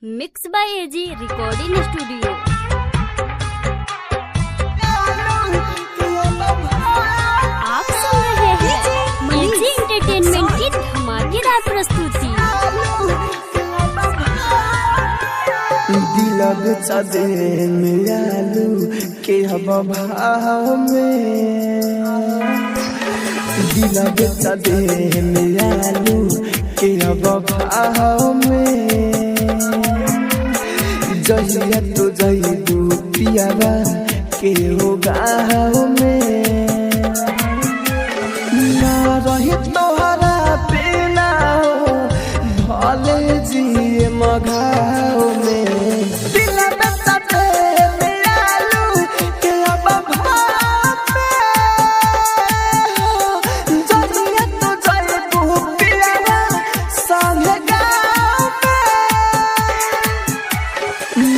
Mix by AG recording studio. आप सुन रहे हैं एजी एंटरटेनमेंट की धमाकेदार प्रस्तुति। दिल बेचा दे मियालू के हम भाव में, दिल बेचा दे मियालू के हम भाव में। जहिया तो जइबू पियावा के हो गाँव में, ना रही तोहरा बिना हो भले जिए मघाव में। दिल बेचा दे मियालू के अब भाव में, जहिया तो जइबू पियावा संगे गाँव में।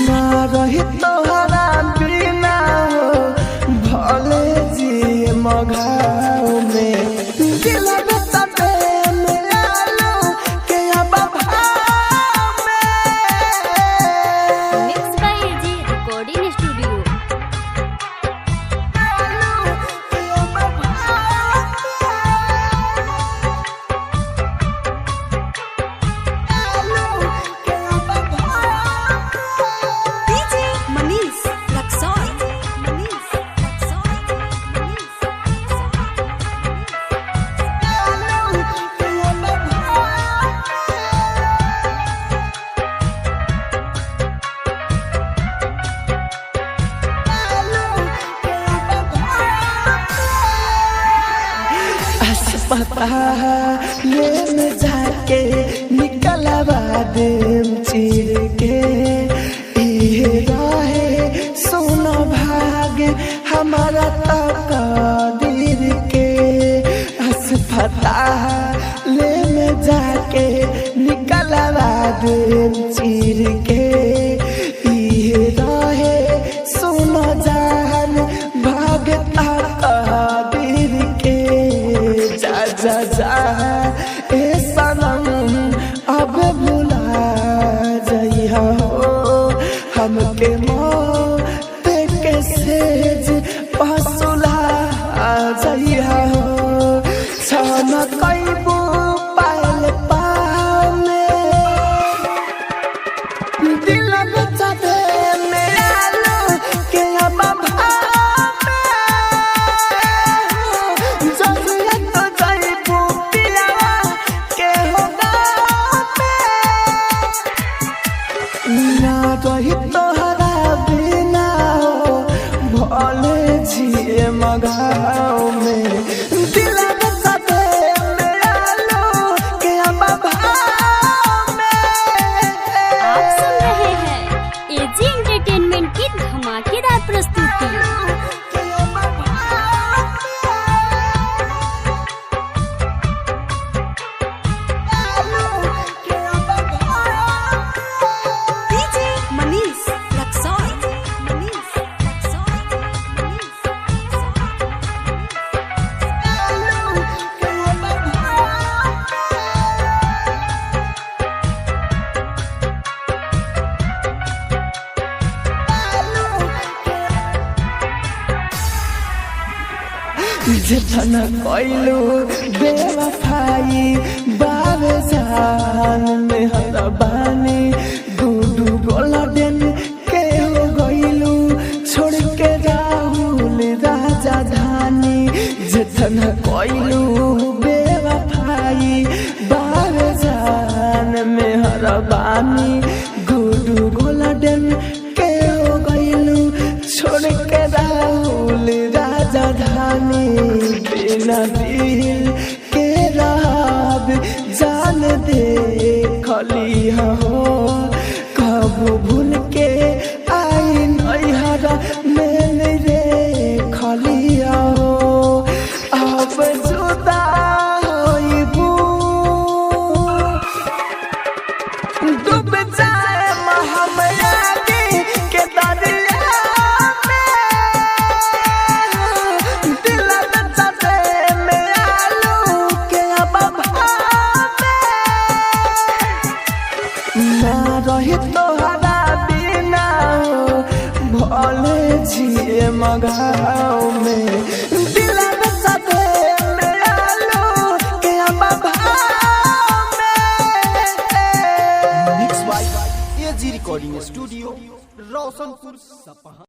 ना रही तोहरा बिना हो भले जिए मघाव में। दिल बेचा दे मियालू के अब भाव में। Mix by AG recording studio. DJ Manish Raxaul, Manish Raxaul, Manish अस्पताले में जाके निकलवा दे चीर के। इहे रहे सोना भाग हमारा तकदीर के। अस्पताले में जाके निकलवा दे चीर के। इहे रहे सोना जान भाग तकदीर के। जा जा जा ए सनम अब भुला जइहा हो हमके मौत के सेज पसुला जइहा हो। छन कइबू पायल पाव में, दिल बेचा दे मियालू के अब भाव में। जहिया तो जइबू पियावा के हो गाँव में। ना रही तोहरा बिना हो भले जिए मघाव में। दिल बेचा दे मियालू के अब भाव में। आप सुन रहे हैं एजी एंटरटेनमेंट की धमाकेदार प्रस्तुति। डीजे मनीष रक्सौल, मनीष रक्सौल, मनीष जतन कइलू बेवफाई बाबे जान में हरबानी। गुडू गोल्डन के हो गइलू छोड़ के राहुल राजा धानी। जतन कइलू बेवफाई बाबे जान में हरबानी। गुडू गोल्डन के हो गइलू छोड़ के राहुल राजा धानी। बिना दिल के राब जान दे खलिया हो कबू भूल के आई नैहरा मैंने रे खलिया हो। अब जुदा होइबू डूब जाए महमयागी के दरिया में। दिल बेचा दे मियालू के अब भाव में। ना रही तोहरा बिना हो भले जिए मगाओ में दिला में सदे में आलू के भाव में। Mix by AG recording studio Roshanpur Sapaha.